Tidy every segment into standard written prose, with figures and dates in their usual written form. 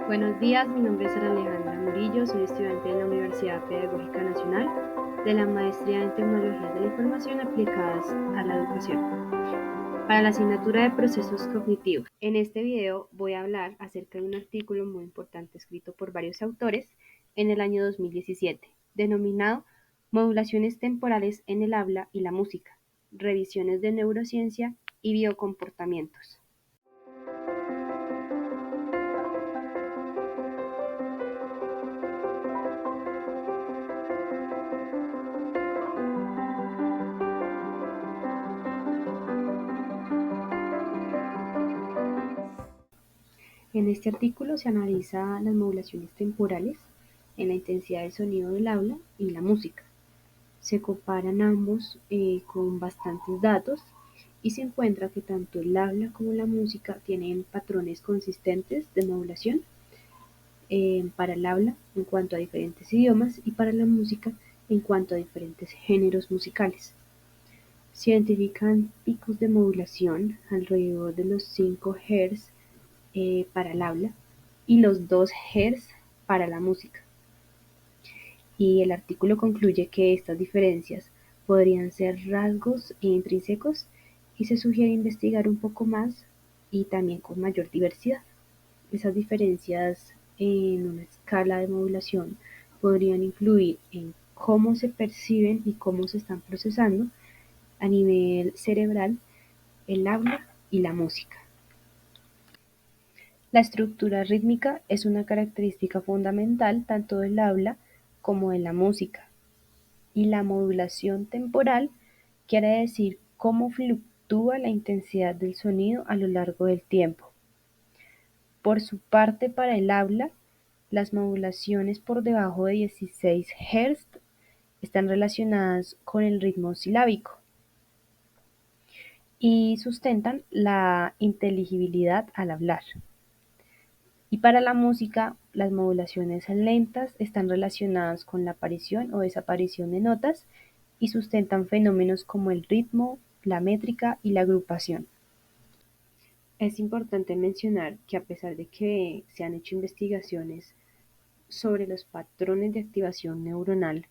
Buenos días, mi nombre es Sara Alejandra Murillo, soy estudiante de la Universidad Pedagógica Nacional de la Maestría en Tecnologías de la Información aplicadas a la educación, para la asignatura de Procesos Cognitivos. En este video voy a hablar acerca de un artículo muy importante escrito por varios autores en el año 2017, denominado Modulaciones temporales en el habla y la música, revisiones de neurociencia y biocomportamientos. En este artículo se analiza las modulaciones temporales en la intensidad del sonido del habla y la música. Se comparan ambos con bastantes datos y se encuentra que tanto el habla como la música tienen patrones consistentes de modulación para el habla en cuanto a diferentes idiomas y para la música en cuanto a diferentes géneros musicales. Se identifican picos de modulación alrededor de los 5 Hz para el habla y los 2 Hz para la música. Y el artículo concluye que estas diferencias podrían ser rasgos intrínsecos y se sugiere investigar un poco más y también con mayor diversidad. Esas diferencias en una escala de modulación podrían influir en cómo se perciben y cómo se están procesando a nivel cerebral el habla y la música. La estructura rítmica es una característica fundamental tanto del habla como de la música, y la modulación temporal quiere decir cómo fluctúa la intensidad del sonido a lo largo del tiempo. Por su parte, para el habla, las modulaciones por debajo de 16 Hz están relacionadas con el ritmo silábico y sustentan la inteligibilidad al hablar. Y para la música, las modulaciones lentas están relacionadas con la aparición o desaparición de notas y sustentan fenómenos como el ritmo, la métrica y la agrupación. Es importante mencionar que a pesar de que se han hecho investigaciones sobre los patrones de activación neuronal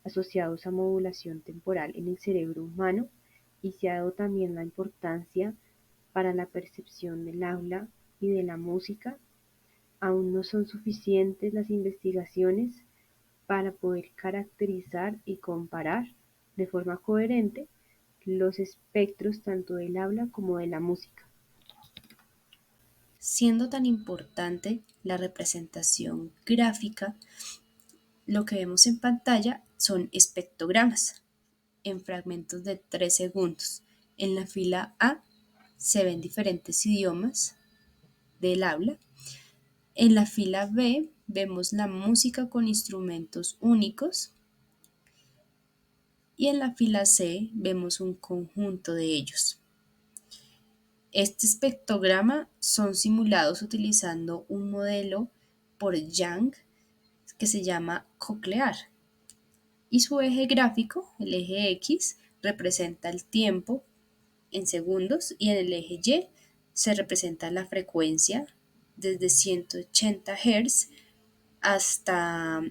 asociados a modulación temporal en el cerebro humano, y se ha dado también la importancia para la percepción del habla y de la música, aún no son suficientes las investigaciones para poder caracterizar y comparar de forma coherente los espectros tanto del habla como de la música. Siendo tan importante la representación gráfica, lo que vemos en pantalla son espectrogramas en fragmentos de 3 segundos. En la fila A se ven diferentes idiomas del habla. En la fila B vemos la música con instrumentos únicos y en la fila C vemos un conjunto de ellos. Este espectrograma son simulados utilizando un modelo por Young que se llama coclear, y su eje gráfico, el eje X, representa el tiempo en segundos y en el eje Y se representa la frecuencia desde 180 Hz hasta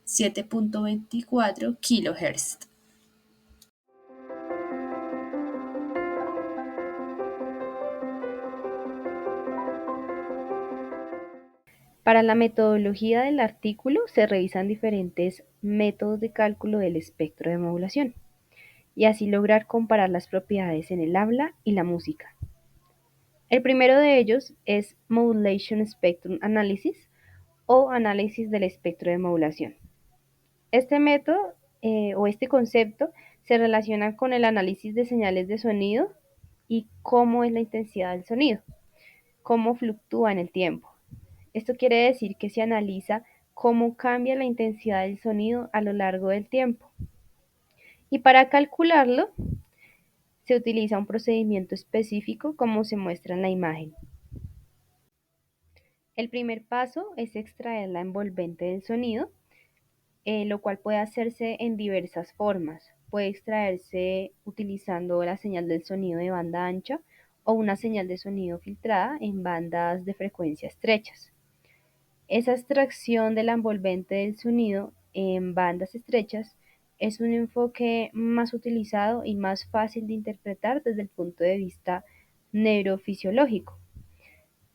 7.24 kHz. Para la metodología del artículo se revisan diferentes métodos de cálculo del espectro de modulación y así lograr comparar las propiedades en el habla y la música. El primero de ellos es Modulation Spectrum Analysis o análisis del espectro de modulación. Este método o este concepto se relaciona con el análisis de señales de sonido y cómo es la intensidad del sonido, cómo fluctúa en el tiempo. Esto quiere decir que se analiza cómo cambia la intensidad del sonido a lo largo del tiempo. Y para calcularlo, se utiliza un procedimiento específico como se muestra en la imagen. El primer paso es extraer la envolvente del sonido, lo cual puede hacerse en diversas formas. Puede extraerse utilizando la señal del sonido de banda ancha o una señal de sonido filtrada en bandas de frecuencia estrechas. Esa extracción de la envolvente del sonido en bandas estrechas es un enfoque más utilizado y más fácil de interpretar desde el punto de vista neurofisiológico,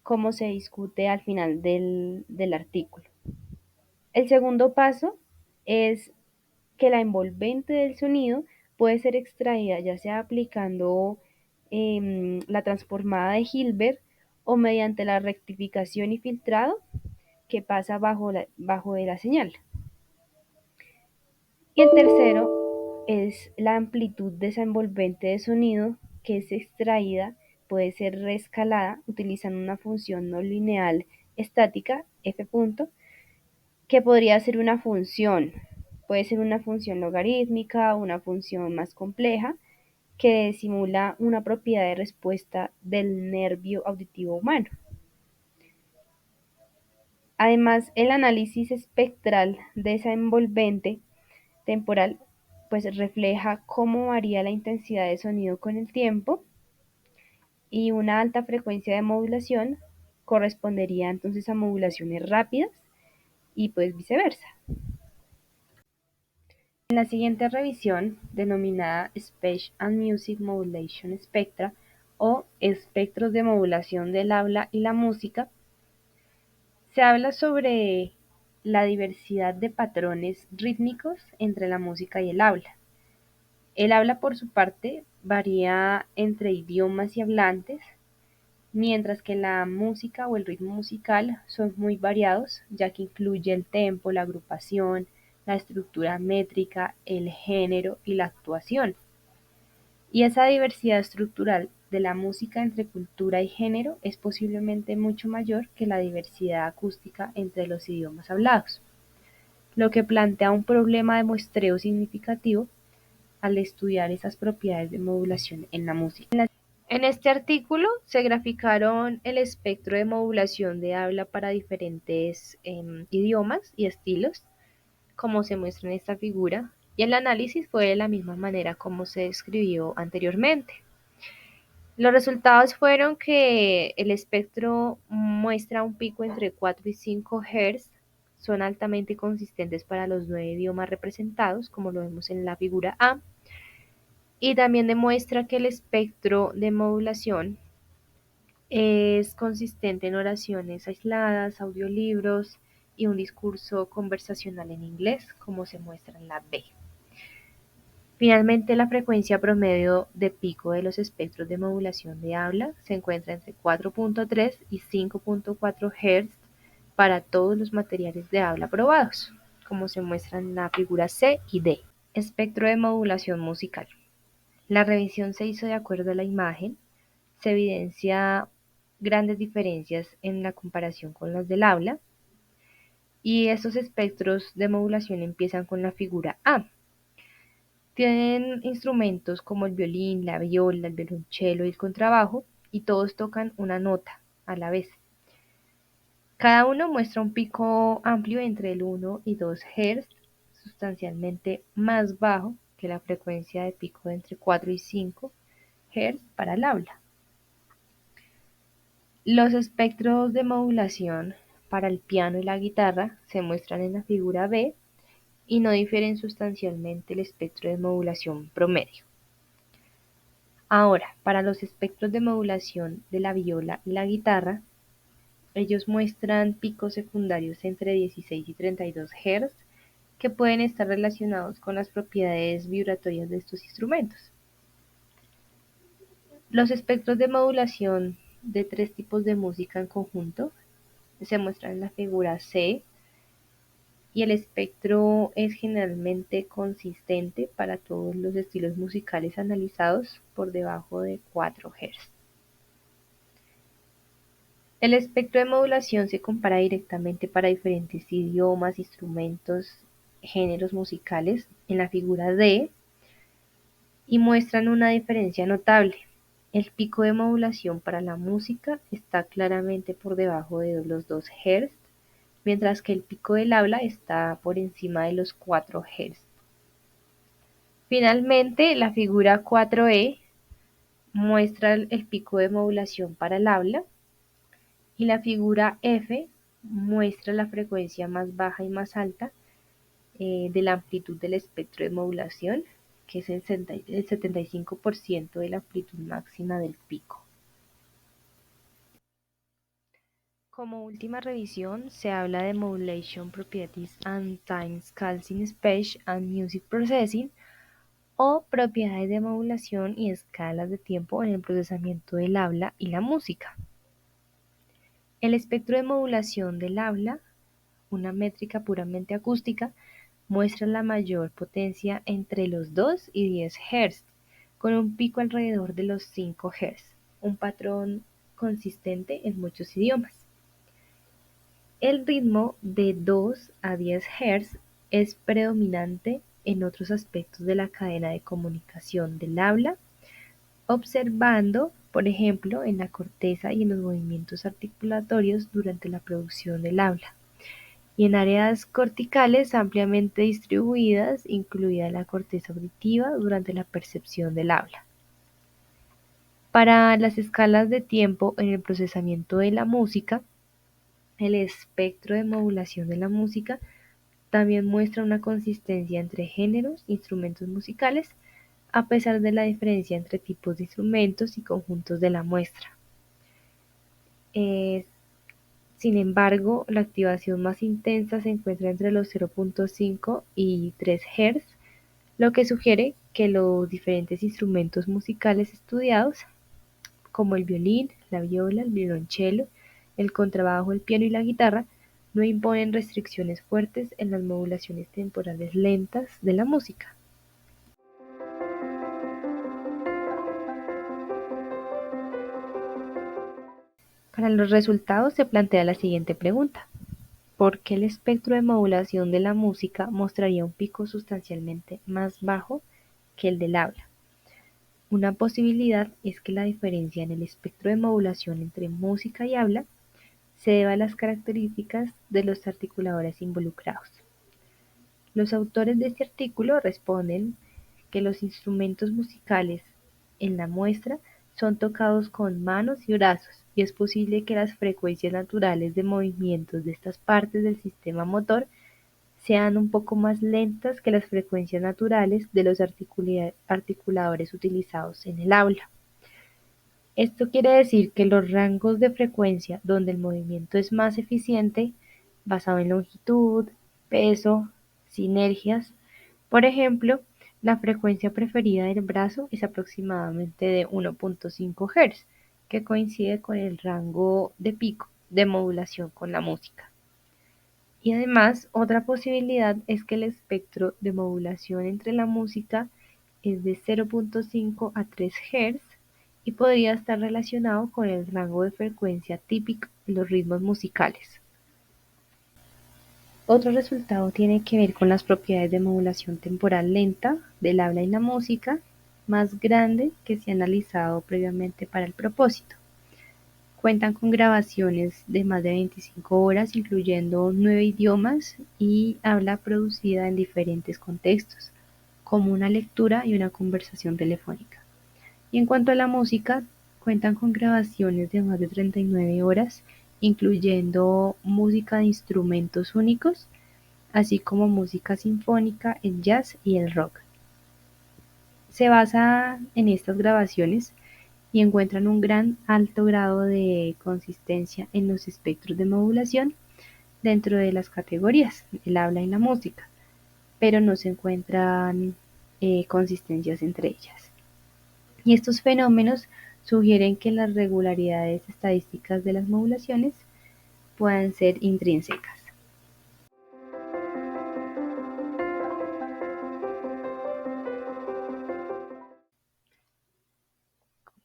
como se discute al final del artículo. El segundo paso es que la envolvente del sonido puede ser extraída ya sea aplicando la transformada de Hilbert o mediante la rectificación y filtrado que pasa bajo de la señal. Y el tercero es la amplitud de esa envolvente de sonido que es extraída, puede ser reescalada utilizando una función no lineal estática, f punto, que podría ser una función, puede ser una función logarítmica, una función más compleja, que simula una propiedad de respuesta del nervio auditivo humano. Además, el análisis espectral de esa envolvente temporal pues refleja cómo varía la intensidad de sonido con el tiempo y una alta frecuencia de modulación correspondería entonces a modulaciones rápidas y pues viceversa. En la siguiente revisión, denominada Speech and Music Modulation Spectra o espectros de modulación del habla y la música, se habla sobre la diversidad de patrones rítmicos entre la música y el habla. El habla, por su parte, varía entre idiomas y hablantes, mientras que la música o el ritmo musical son muy variados, ya que incluye el tempo, la agrupación, la estructura métrica, el género y la actuación. Y esa diversidad estructural de la música entre cultura y género es posiblemente mucho mayor que la diversidad acústica entre los idiomas hablados, lo que plantea un problema de muestreo significativo al estudiar esas propiedades de modulación en la música. En este artículo se graficaron el espectro de modulación de habla para diferentes idiomas y estilos, como se muestra en esta figura, y el análisis fue de la misma manera como se describió anteriormente. Los resultados fueron que el espectro muestra un pico entre 4 y 5 Hz, son altamente consistentes para los 9 idiomas representados, como lo vemos en la figura A, y también demuestra que el espectro de modulación es consistente en oraciones aisladas, audiolibros y un discurso conversacional en inglés, como se muestra en la B. Finalmente, la frecuencia promedio de pico de los espectros de modulación de habla se encuentra entre 4.3 y 5.4 Hz para todos los materiales de habla probados, como se muestra en la figura C y D. Espectro de modulación musical. La revisión se hizo de acuerdo a la imagen. Se evidencia grandes diferencias en la comparación con las del habla, y estos espectros de modulación empiezan con la figura A. Tienen instrumentos como el violín, la viola, el violonchelo y el contrabajo, y todos tocan una nota a la vez. Cada uno muestra un pico amplio entre el 1 y 2 Hz, sustancialmente más bajo que la frecuencia de pico de entre 4 y 5 Hz para el habla. Los espectros de modulación para el piano y la guitarra se muestran en la figura B y no difieren sustancialmente el espectro de modulación promedio. Ahora, para los espectros de modulación de la viola y la guitarra, ellos muestran picos secundarios entre 16 y 32 Hz que pueden estar relacionados con las propiedades vibratorias de estos instrumentos. Los espectros de modulación de tres tipos de música en conjunto se muestran en la figura C, y el espectro es generalmente consistente para todos los estilos musicales analizados por debajo de 4 Hz. El espectro de modulación se compara directamente para diferentes idiomas, instrumentos, géneros musicales en la figura D y muestran una diferencia notable. El pico de modulación para la música está claramente por debajo de los 2 Hz, mientras que el pico del habla está por encima de los 4 Hz. Finalmente, la figura 4E muestra el pico de modulación para el habla y la figura F muestra la frecuencia más baja y más alta de la amplitud del espectro de modulación, que es el 75% de la amplitud máxima del pico. Como última revisión, se habla de Modulation Properties and Time Scales in Speech and Music Processing, o propiedades de modulación y escalas de tiempo en el procesamiento del habla y la música. El espectro de modulación del habla, una métrica puramente acústica, muestra la mayor potencia entre los 2 y 10 Hz, con un pico alrededor de los 5 Hz, un patrón consistente en muchos idiomas. El ritmo de 2 a 10 Hz es predominante en otros aspectos de la cadena de comunicación del habla, observando, por ejemplo, en la corteza y en los movimientos articulatorios durante la producción del habla, y en áreas corticales ampliamente distribuidas, incluida la corteza auditiva, durante la percepción del habla. Para las escalas de tiempo en el procesamiento de la música, el espectro de modulación de la música también muestra una consistencia entre géneros, instrumentos musicales, a pesar de la diferencia entre tipos de instrumentos y conjuntos de la muestra. Eh, Sin embargo, la activación más intensa se encuentra entre los 0.5 y 3 Hz, lo que sugiere que los diferentes instrumentos musicales estudiados, como el violín, la viola, el violonchelo, el contrabajo, el piano y la guitarra, no imponen restricciones fuertes en las modulaciones temporales lentas de la música. Para los resultados se plantea la siguiente pregunta: ¿por qué el espectro de modulación de la música mostraría un pico sustancialmente más bajo que el del habla? Una posibilidad es que la diferencia en el espectro de modulación entre música y habla se deba a las características de los articuladores involucrados. Los autores de este artículo responden que los instrumentos musicales en la muestra son tocados con manos y brazos, y es posible que las frecuencias naturales de movimientos de estas partes del sistema motor sean un poco más lentas que las frecuencias naturales de los articuladores utilizados en el aula. Esto quiere decir que los rangos de frecuencia donde el movimiento es más eficiente, basado en longitud, peso, sinergias, por ejemplo, la frecuencia preferida del brazo es aproximadamente de 1.5 Hz, que coincide con el rango de pico de modulación con la música. Y además, otra posibilidad es que el espectro de modulación entre la música es de 0.5 a 3 Hz y podría estar relacionado con el rango de frecuencia típico de los ritmos musicales. Otro resultado tiene que ver con las propiedades de modulación temporal lenta del habla y la música, más grande que se ha analizado previamente para el propósito. Cuentan con grabaciones de más de 25 horas, incluyendo 9 idiomas, y habla producida en diferentes contextos, como una lectura y una conversación telefónica. Y en cuanto a la música, cuentan con grabaciones de más de 39 horas, incluyendo música de instrumentos únicos, así como música sinfónica, el jazz y el rock. Se basa en estas grabaciones y encuentran un gran alto grado de consistencia en los espectros de modulación dentro de las categorías, el habla y la música, pero no se encuentran consistencias entre ellas. Y estos fenómenos sugieren que las regularidades estadísticas de las modulaciones puedan ser intrínsecas.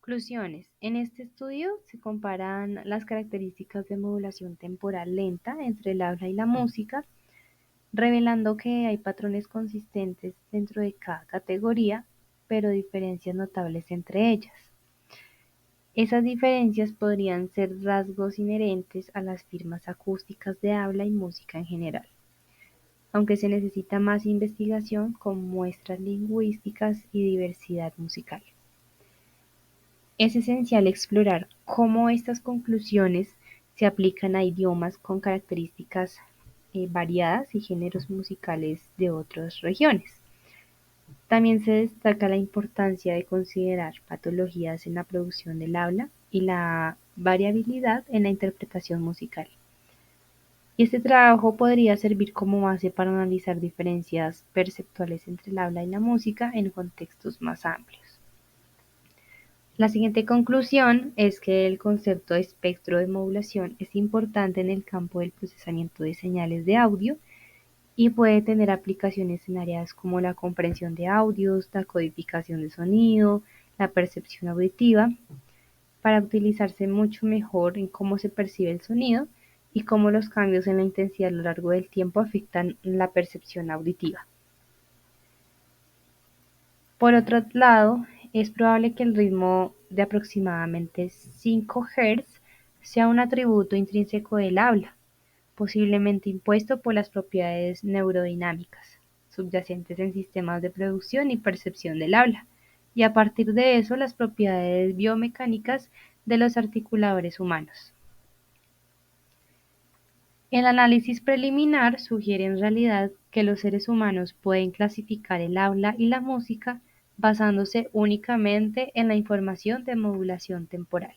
Conclusiones. En este estudio se comparan las características de modulación temporal lenta entre el habla y la música, revelando que hay patrones consistentes dentro de cada categoría, pero diferencias notables entre ellas. Esas diferencias podrían ser rasgos inherentes a las firmas acústicas de habla y música en general, aunque se necesita más investigación con muestras lingüísticas y diversidad musical. Es esencial explorar cómo estas conclusiones Se aplican a idiomas con características variadas y géneros musicales de otras regiones. También se destaca la importancia de considerar patologías en la producción del habla y la variabilidad en la interpretación musical. Y este trabajo podría servir como base para analizar diferencias perceptuales entre el habla y la música en contextos más amplios. La siguiente conclusión es que el concepto de espectro de modulación es importante en el campo del procesamiento de señales de audio y puede tener aplicaciones en áreas como la comprensión de audios, la codificación de sonido, la percepción auditiva, para utilizarse mucho mejor en cómo se percibe el sonido y cómo los cambios en la intensidad a lo largo del tiempo afectan la percepción auditiva. Por otro lado, es probable que el ritmo de aproximadamente 5 Hz sea un atributo intrínseco del habla, posiblemente impuesto por las propiedades neurodinámicas subyacentes en sistemas de producción y percepción del habla, y a partir de eso las propiedades biomecánicas de los articuladores humanos. El análisis preliminar sugiere en realidad que los seres humanos pueden clasificar el habla y la música basándose únicamente en la información de modulación temporal.